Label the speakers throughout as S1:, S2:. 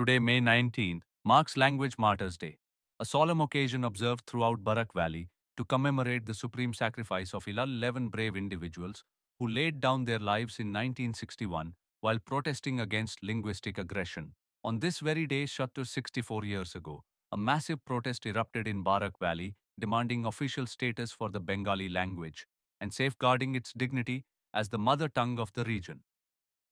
S1: Today, May 19th, marks Language Martyrs Day, a solemn occasion observed throughout Barak Valley to commemorate the supreme sacrifice of 11 brave individuals who laid down their lives in 1961 while protesting against linguistic aggression. On this very day, shut 64 years ago, a massive protest erupted in Barak Valley demanding official status for the Bengali language and safeguarding its dignity as the mother tongue of the region.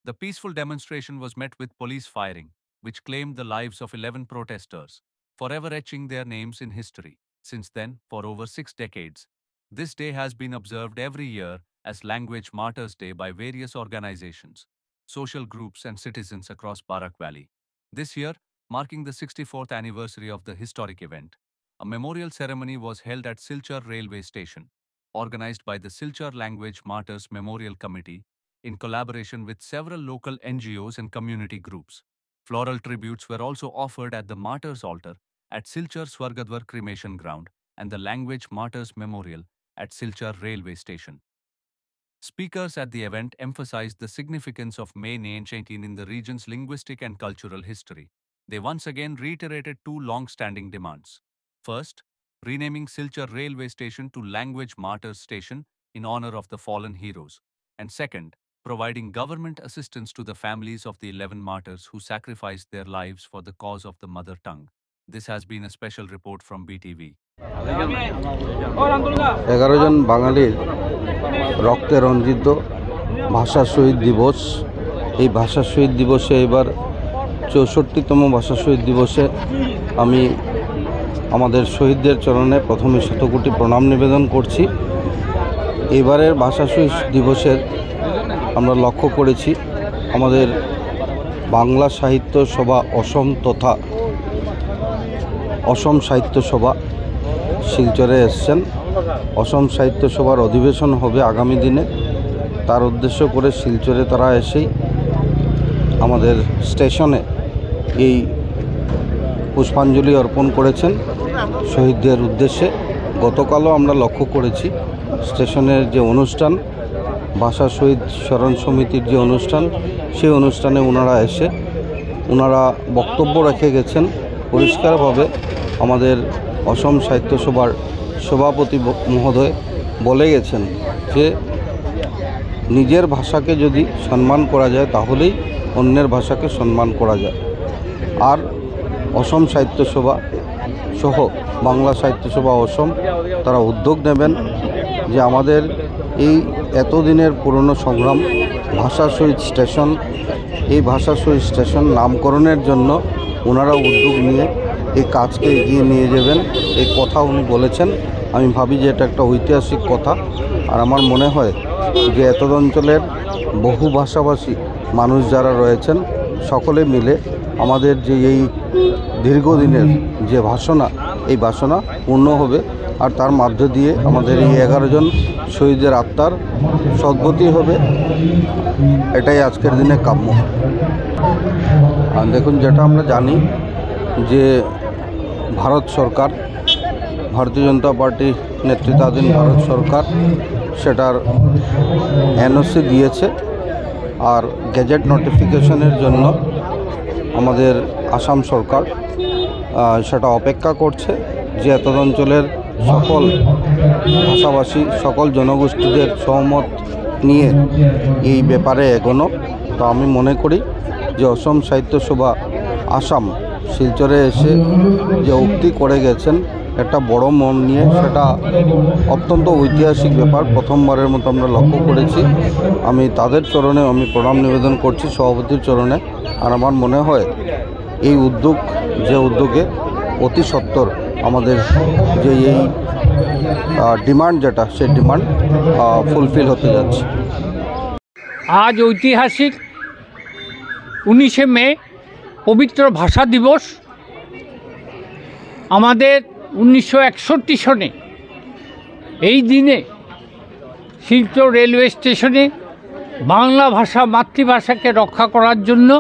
S1: The peaceful demonstration was met with police firing, which claimed the lives of 11 protesters, forever etching their names in history. Since then, for over 6 decades, this day has been observed every year as Language Martyrs Day by various organizations, social groups, and citizens across Barak Valley. This year, marking the 64th anniversary of the historic event, a memorial ceremony was held at Silchar Railway Station, organized by the Silchar Language Martyrs Memorial Committee in collaboration with several local NGOs and community groups. Floral tributes were also offered at the Martyrs Altar at Silchar Swargadwar Cremation Ground and the Language Martyrs Memorial at Silchar Railway Station. Speakers at the event emphasized the significance of May 19 in the region's linguistic and cultural history. They once again reiterated two long-standing demands. First, renaming Silchar Railway Station to Language Martyrs Station in honor of the fallen heroes. And second, providing government assistance to the families of the 11 martyrs who sacrificed their lives for the cause of the mother tongue. This has been a special report from BTV.
S2: 11 জন বাঙালির রক্তে রঞ্জিত ভাষা শহীদ দিবস। এই ভাষা শহীদ দিবসে এবার 64তম ভাষা শহীদ দিবসে আমি আমাদের শহীদদের চরণে প্রথমে শতকোটি প্রণাম নিবেদন করছি। এবারের ভাষা শহীদ দিবসের আমরা লক্ষ্য করেছি আমাদের বাংলা সাহিত্য সভা অসম তথা অসম সাহিত্য সভা শিলচরে এসছেন। অসম সাহিত্য সভার অধিবেশন হবে আগামী দিনে, তার উদ্দেশ্য করে শিলচরে তারা এসেই আমাদের স্টেশনে এই পুষ্পাঞ্জলি অর্পণ করেছেন শহীদদের উদ্দেশ্যে। গতকালও আমরা লক্ষ্য করেছি স্টেশনের যে অনুষ্ঠান, ভাষা শহীদ স্মরণ সমিতির যে অনুষ্ঠান, সেই অনুষ্ঠানে ওনারা এসে ওনারা বক্তব্য রেখে গেছেন। পরিষ্কারভাবে আমাদের অসম সাহিত্য সভার সভাপতি মহোদয় বলে গেছেন যে নিজের ভাষাকে যদি সম্মান করা যায় তাহলেই অন্যের ভাষাকে সম্মান করা যায়। আর অসম সাহিত্য সভা সহ বাংলা সাহিত্য সভা অসম তারা উদ্যোগ নেবেন যে আমাদের এই এতদিনের পুরনো সংগ্রাম ভাষা শহীদ স্টেশন, এই ভাষা শহীদ স্টেশন নামকরণের জন্য ওনারা উদ্যোগ নিয়ে এই কাজকে এগিয়ে নিয়ে যাবেন, এই কথা উনি বলেছেন। আমি ভাবি যে এটা একটা ঐতিহাসিক কথা। আর আমার মনে হয় যে এত অঞ্চলের বহু ভাষাভাষী মানুষ যারা রয়েছেন সকলে মিলে আমাদের যে এই দীর্ঘদিনের যে বাসনা, এই বাসনা পূর্ণ হবে। আর তার মধ্য দিয়ে আমাদের এই 11 জন শহীদের আত্মার সদ্গতি হবে, এটাই আজকের দিনে কাম্য। আর দেখুন, যেটা আমরা জানি যে ভারত সরকার, ভারতীয় জনতা পার্টি নেতৃত্বাধীন ভারত সরকার সেটার এনওসি দিয়েছে। আর গেজেট নোটিফিকেশনের জন্য আমাদের আসাম সরকার সেটা অপেক্ষা করছে যে এত অঞ্চলের সকল ভাষাভাষী, সকল জনগোষ্ঠীদের সহমত নিয়ে এই ব্যাপারে এগোনো। তো আমি মনে করি যে অসম সাহিত্য সভা আসাম শিলচরে এসে যে উক্তি করে গেছেন একটা বড় মন নিয়ে, সেটা অত্যন্ত ঐতিহাসিক ব্যাপার। প্রথমবারের মতো আমরা লক্ষ্য করেছি। আমি তাদের চরণে আমি প্রণাম নিবেদন করছি, সভাপতির চরণে। আর আমার মনে হয় এই উদ্যোগ, যে উদ্যোগে অতি সত্বর আমাদের যে এই ডিমান্ড যেটা, সেই ডিমান্ড ফুলফিল হতে যাচ্ছে।
S3: আজ ঐতিহাসিক 19শে মে পবিত্র ভাষা দিবস। আমাদের 1961 সনে এই দিনে শিলচর রেলওয়ে স্টেশনে বাংলা ভাষা, মাতৃভাষাকে রক্ষা করার জন্য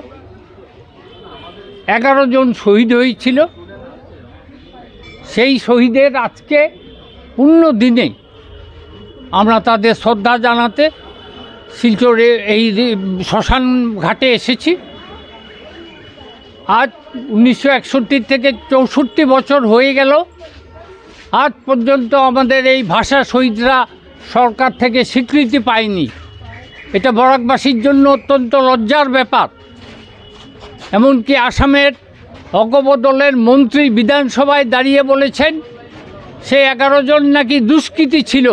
S3: 11 জন শহীদ হয়েছিল। সেই শহীদের আজকে পূর্ণ দিনে আমরা তাদের শ্রদ্ধা জানাতে শিলচরে এই শ্মশান ঘাটে এসেছি। আজ 1961 থেকে 64 বছর হয়ে গেল, আজ পর্যন্ত আমাদের এই ভাষা শহীদরা সরকার থেকে স্বীকৃতি পায়নি। এটা বরাকবাসীর জন্য অত্যন্ত লজ্জার ব্যাপার। এমনকি আসামের অগপ দলের মন্ত্রী বিধানসভায় দাঁড়িয়ে বলেছেন সে 11 জন নাকি দুষ্কৃতী ছিল,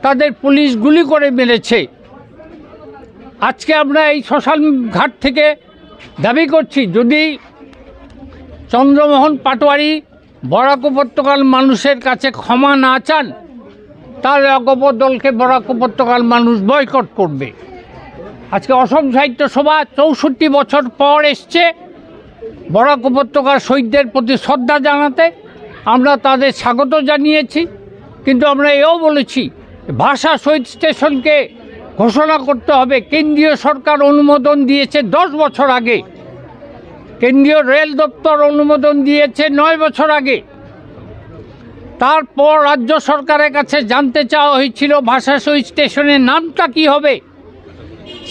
S3: তাদের পুলিশ গুলি করে মেরেছে। আজকে আমরা এই শ্মশান ঘাট থেকে দাবি করছি, যদি চন্দ্রমোহন পাটোয়ারি বরাক উপত্যকার মানুষের কাছে ক্ষমা না চান, তাহলে অগপ দলকে বরাক উপত্যকার মানুষ বয়কট করবে। আজকে অসম সাহিত্য সভা 64 বছর পর এসছে বরাক উপত্যকার শহীদদের প্রতি শ্রদ্ধা জানাতে। আমরা তাদের স্বাগত জানিয়েছি, কিন্তু আমরা এও বলেছি ভাষা শহীদ স্টেশনকে ঘোষণা করতে হবে। কেন্দ্রীয় সরকার অনুমোদন দিয়েছে 10 বছর আগে, কেন্দ্রীয় রেল দপ্তর অনুমোদন দিয়েছে 9 বছর আগে। তারপর রাজ্য সরকারের কাছে জানতে চাওয়া হয়েছিল ভাষা শহীদ স্টেশনের নামটা কী হবে।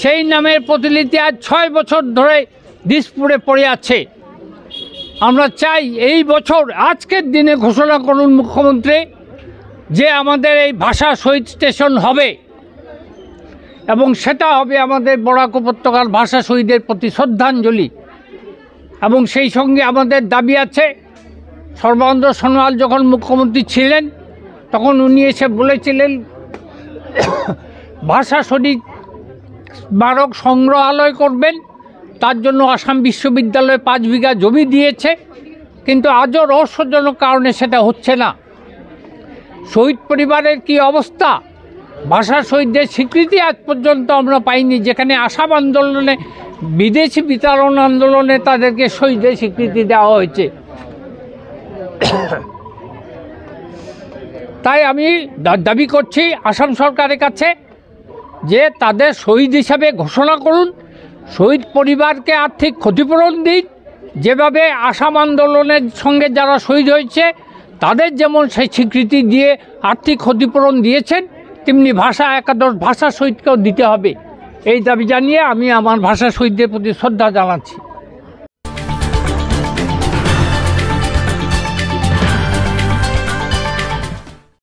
S3: সেই নামের প্রতিলিপি আজ 6 বছর ধরে দিসপুরে পড়ে আছে। আমরা চাই এই বছর আজকের দিনে ঘোষণা করুন মুখ্যমন্ত্রী যে আমাদের এই ভাষা শহীদ স্টেশন হবে, এবং সেটা হবে আমাদের বরাক উপত্যকার ভাষা শহীদের প্রতি শ্রদ্ধাঞ্জলি। এবং সেই সঙ্গে আমাদের দাবি আছে, সর্বানন্দ সোনোয়াল যখন মুখ্যমন্ত্রী ছিলেন তখন উনি এসে বলেছিলেন ভাষা শহীদ স্মারক সংগ্রহালয় করবেন, তার জন্য আসাম বিশ্ববিদ্যালয়ে 5 বিঘা জমি দিয়েছে, কিন্তু আজও রহস্যজনক কারণে সেটা হচ্ছে না। শহীদ পরিবারের কি অবস্থা, ভাষা শহীদদের স্বীকৃতি আজ পর্যন্ত আমরা পাইনি। যেখানে আসাম আন্দোলনে, বিদেশি বিতাড়ন আন্দোলনে তাদেরকে শহীদের স্বীকৃতি দেওয়া হয়েছে। তাই আমি দাবি করছি আসাম সরকারের কাছে যে তাদের শহীদ হিসাবে ঘোষণা করুন, শহীদ পরিবারকে আর্থিক ক্ষতিপূরণ দিন। যেভাবে আসাম আন্দোলনের সঙ্গে যারা শহীদ হয়েছে তাদের যেমন সেই স্বীকৃতি দিয়ে আর্থিক ক্ষতিপূরণ দিয়েছেন, তেমনি একাদশ ভাষা শহীদকেও দিতে হবে। এই দাবি জানিয়ে আমি আমার ভাষা শহীদদের প্রতি শ্রদ্ধা জানাচ্ছি।